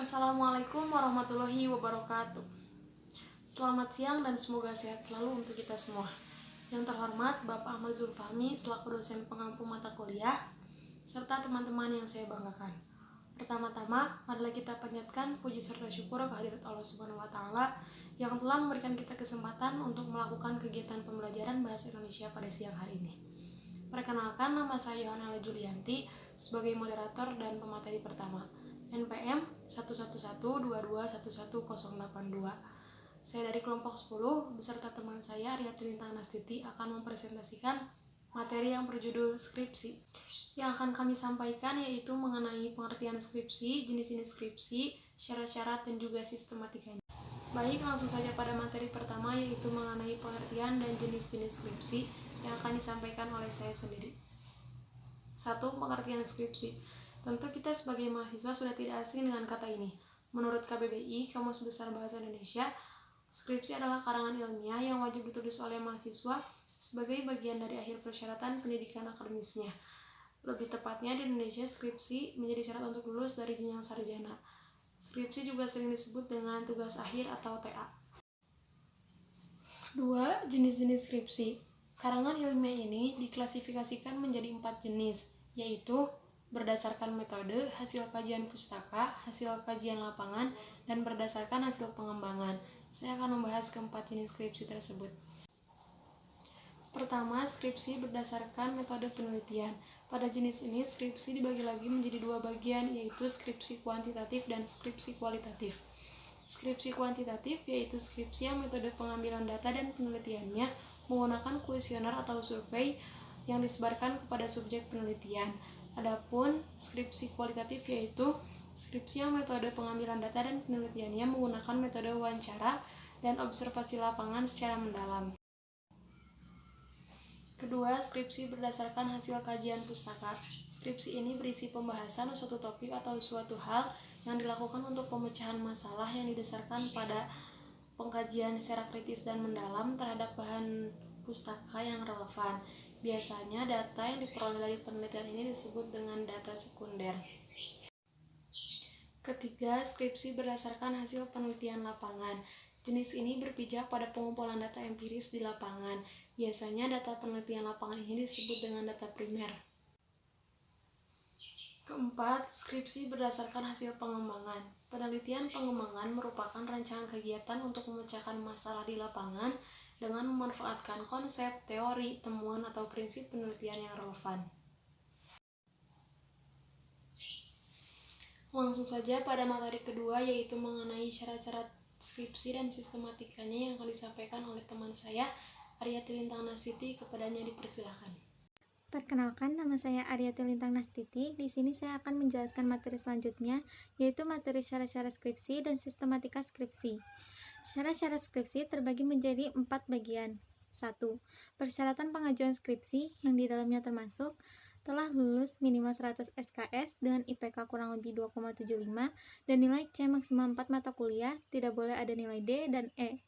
Assalamualaikum warahmatullahi wabarakatuh. Selamat siang dan semoga sehat selalu untuk kita semua. Yang terhormat Bapak Ahmad Zulfahmi selaku dosen pengampu mata kuliah, serta teman-teman yang saya banggakan. Pertama-tama, marilah kita panjatkan puji serta syukur kehadirat Allah Subhanahu wa Ta'ala yang telah memberikan kita kesempatan untuk melakukan kegiatan pembelajaran bahasa Indonesia pada siang hari ini. Perkenalkan, nama saya Yohana Julianti sebagai moderator dan pemateri pertama. NPM 11122111082. Saya dari kelompok 10 beserta teman saya Aryati Lintang Nastiti akan mempresentasikan materi yang berjudul skripsi. Yang akan kami sampaikan yaitu mengenai pengertian skripsi, jenis-jenis skripsi, syarat-syarat dan juga sistematikanya. Baik, langsung saja pada materi pertama yaitu mengenai pengertian dan jenis-jenis skripsi yang akan disampaikan oleh saya sendiri. 1. Pengertian skripsi. Tentu kita sebagai mahasiswa sudah tidak asing dengan kata ini. Menurut KBBI, Kamus Besar Bahasa Indonesia, skripsi adalah karangan ilmiah yang wajib ditulis oleh mahasiswa sebagai bagian dari akhir persyaratan pendidikan akademisnya. Lebih tepatnya di Indonesia, skripsi menjadi syarat untuk lulus dari jenjang sarjana. Skripsi juga sering disebut dengan tugas akhir atau TA. 2. Jenis-jenis skripsi. Karangan ilmiah ini diklasifikasikan menjadi 4 jenis, yaitu berdasarkan metode, hasil kajian pustaka, hasil kajian lapangan, dan berdasarkan hasil pengembangan. Saya akan membahas keempat jenis skripsi tersebut. Pertama, skripsi berdasarkan metode penelitian. Pada jenis ini, skripsi dibagi lagi menjadi 2 bagian, yaitu skripsi kuantitatif dan skripsi kualitatif. Skripsi kuantitatif yaitu skripsi yang metode pengambilan data dan penelitiannya menggunakan kuesioner atau survei yang disebarkan kepada subjek penelitian. Adapun skripsi kualitatif yaitu skripsi yang metode pengambilan data dan penelitiannya menggunakan metode wawancara dan observasi lapangan secara mendalam. Kedua, skripsi berdasarkan hasil kajian pustaka. Skripsi ini berisi pembahasan suatu topik atau suatu hal yang dilakukan untuk pemecahan masalah yang didasarkan pada pengkajian secara kritis dan mendalam terhadap bahan pustaka yang relevan. Biasanya data yang diperoleh dari penelitian ini disebut dengan data sekunder. Ketiga, skripsi berdasarkan hasil penelitian lapangan. Jenis ini berpijak pada pengumpulan data empiris di lapangan. Biasanya data penelitian lapangan ini disebut dengan data primer. Keempat, skripsi berdasarkan hasil pengembangan. Penelitian pengembangan merupakan rancangan kegiatan untuk memecahkan masalah di lapangan dengan memanfaatkan konsep, teori, temuan, atau prinsip penelitian yang relevan. Langsung saja pada materi kedua yaitu mengenai syarat-syarat skripsi dan sistematikanya yang akan disampaikan oleh teman saya, Aryati Lintang Nastiti. Kepadanya dipersilakan. Perkenalkan, nama saya Aryati Lintang Nastiti. Di sini saya akan menjelaskan materi selanjutnya, yaitu materi syarat-syarat skripsi dan sistematika skripsi. Syarat-syarat skripsi terbagi menjadi 4 bagian. 1. Persyaratan pengajuan skripsi yang di dalamnya termasuk telah lulus minimal 100 SKS dengan IPK kurang lebih 2,75 dan nilai C maksimal 4 mata kuliah, tidak boleh ada nilai D dan E.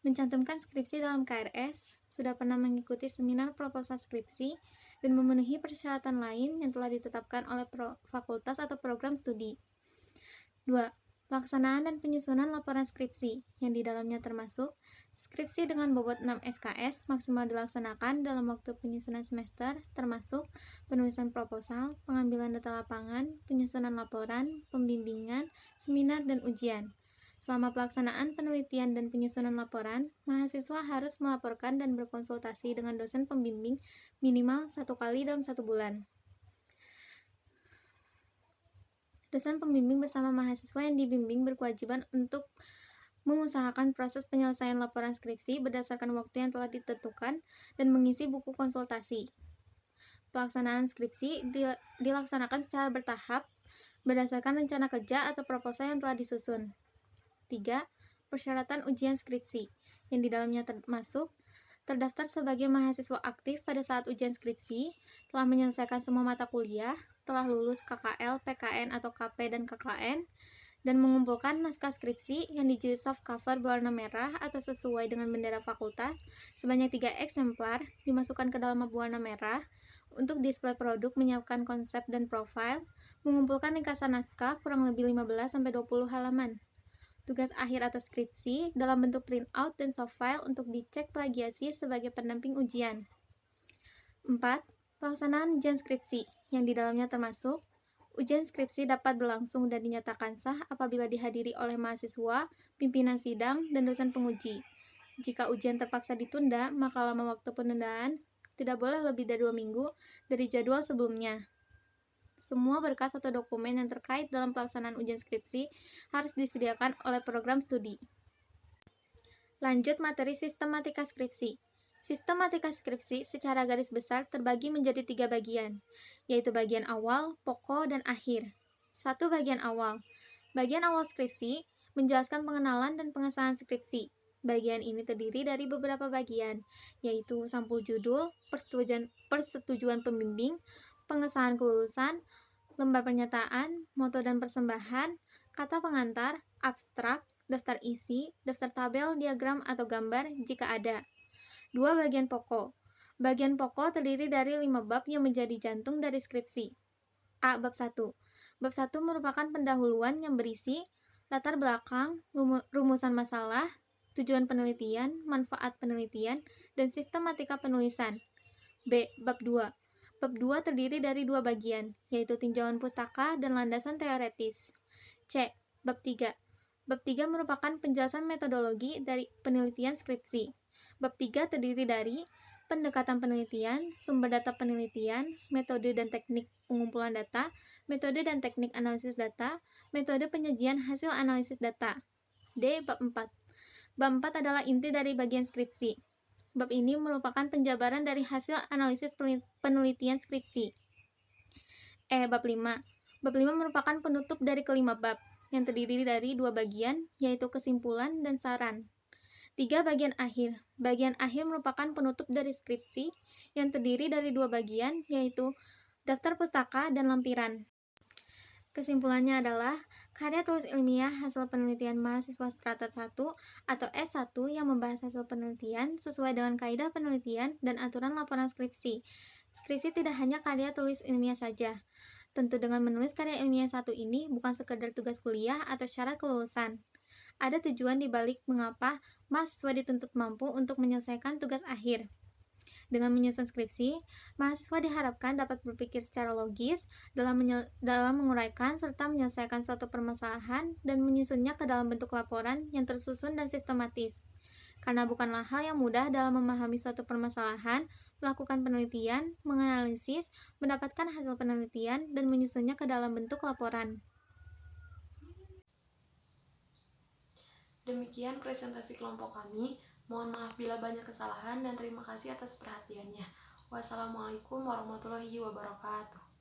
Mencantumkan skripsi dalam KRS, sudah pernah mengikuti seminar proposal skripsi, dan memenuhi persyaratan lain yang telah ditetapkan oleh fakultas atau program studi. 2. Pelaksanaan dan penyusunan laporan skripsi, yang di dalamnya termasuk skripsi dengan bobot 6 SKS maksimal dilaksanakan dalam waktu penyusunan semester, termasuk penulisan proposal, pengambilan data lapangan, penyusunan laporan, pembimbingan, seminar, dan ujian. Selama pelaksanaan penelitian dan penyusunan laporan, mahasiswa harus melaporkan dan berkonsultasi dengan dosen pembimbing minimal 1 kali dalam 1 bulan. Dosen pembimbing bersama mahasiswa yang dibimbing berkewajiban untuk mengusahakan proses penyelesaian laporan skripsi berdasarkan waktu yang telah ditentukan dan mengisi buku konsultasi. Pelaksanaan skripsi dilaksanakan secara bertahap berdasarkan rencana kerja atau proposal yang telah disusun. 3. Persyaratan ujian skripsi, yang di dalamnya termasuk terdaftar sebagai mahasiswa aktif pada saat ujian skripsi, telah menyelesaikan semua mata kuliah, telah lulus KKL, PKN atau KP dan KKN, dan mengumpulkan naskah skripsi yang dijilid soft cover berwarna merah atau sesuai dengan bendera fakultas sebanyak 3 eksemplar, dimasukkan ke dalam map warna merah. Untuk display produk, menyiapkan konsep dan profil, Mengumpulkan ringkasan naskah kurang lebih 15-20 halaman. Tugas akhir atau skripsi dalam bentuk printout dan soft file untuk dicek plagiasi sebagai pendamping ujian. 4. Pelaksanaan ujian skripsi, yang di dalamnya termasuk ujian skripsi dapat berlangsung dan dinyatakan sah apabila dihadiri oleh mahasiswa, pimpinan sidang, dan dosen penguji. Jika ujian terpaksa ditunda, maka lama waktu penundaan tidak boleh lebih dari 2 minggu dari jadwal sebelumnya. Semua berkas atau dokumen yang terkait dalam pelaksanaan ujian skripsi harus disediakan oleh program studi. Lanjut materi sistematika skripsi. Sistematika skripsi secara garis besar terbagi menjadi 3 bagian, yaitu bagian awal, pokok, dan akhir. 1. Bagian awal. Bagian awal skripsi menjelaskan pengenalan dan pengesahan skripsi. Bagian ini terdiri dari beberapa bagian, yaitu sampul judul, persetujuan pembimbing, pengesahan kelulusan, lembar pernyataan, moto dan persembahan, kata pengantar, abstrak, daftar isi, daftar tabel, diagram, atau gambar jika ada. 2. Bagian pokok. Bagian pokok terdiri dari 5 bab yang menjadi jantung dari skripsi. A. Bab 1. Bab 1 merupakan pendahuluan yang berisi latar belakang, rumusan masalah, tujuan penelitian, manfaat penelitian, dan sistematika penulisan. B. Bab 2. Bab 2 terdiri dari 2 bagian, yaitu tinjauan pustaka dan landasan teoretis. C. Bab 3. Bab 3 merupakan penjelasan metodologi dari penelitian skripsi. Bab 3 terdiri dari pendekatan penelitian, sumber data penelitian, metode dan teknik pengumpulan data, metode dan teknik analisis data, metode penyajian hasil analisis data. D. Bab 4. Bab 4 adalah inti dari bagian skripsi. Bab ini merupakan penjabaran dari hasil analisis penelitian skripsi. E. Bab 5. Bab 5 merupakan penutup dari kelima bab, yang terdiri dari 2 bagian, yaitu kesimpulan dan saran. 3. Bagian akhir. Bagian akhir merupakan penutup dari skripsi yang terdiri dari 2 bagian, yaitu daftar pustaka dan lampiran. Kesimpulannya adalah karya tulis ilmiah hasil penelitian mahasiswa strata 1 atau S1 yang membahas hasil penelitian sesuai dengan kaidah penelitian dan aturan laporan skripsi. Skripsi tidak hanya karya tulis ilmiah saja. Tentu dengan menulis karya ilmiah satu ini bukan sekedar tugas kuliah atau syarat kelulusan. Ada tujuan di balik mengapa mahasiswa dituntut mampu untuk menyelesaikan tugas akhir. Dengan menyusun skripsi, mahasiswa diharapkan dapat berpikir secara logis dalam menguraikan serta menyelesaikan suatu permasalahan dan menyusunnya ke dalam bentuk laporan yang tersusun dan sistematis. Karena bukanlah hal yang mudah dalam memahami suatu permasalahan, melakukan penelitian, menganalisis, mendapatkan hasil penelitian, dan menyusunnya ke dalam bentuk laporan. Demikian presentasi kelompok kami. Mohon maaf bila banyak kesalahan dan terima kasih atas perhatiannya. Wassalamualaikum warahmatullahi wabarakatuh.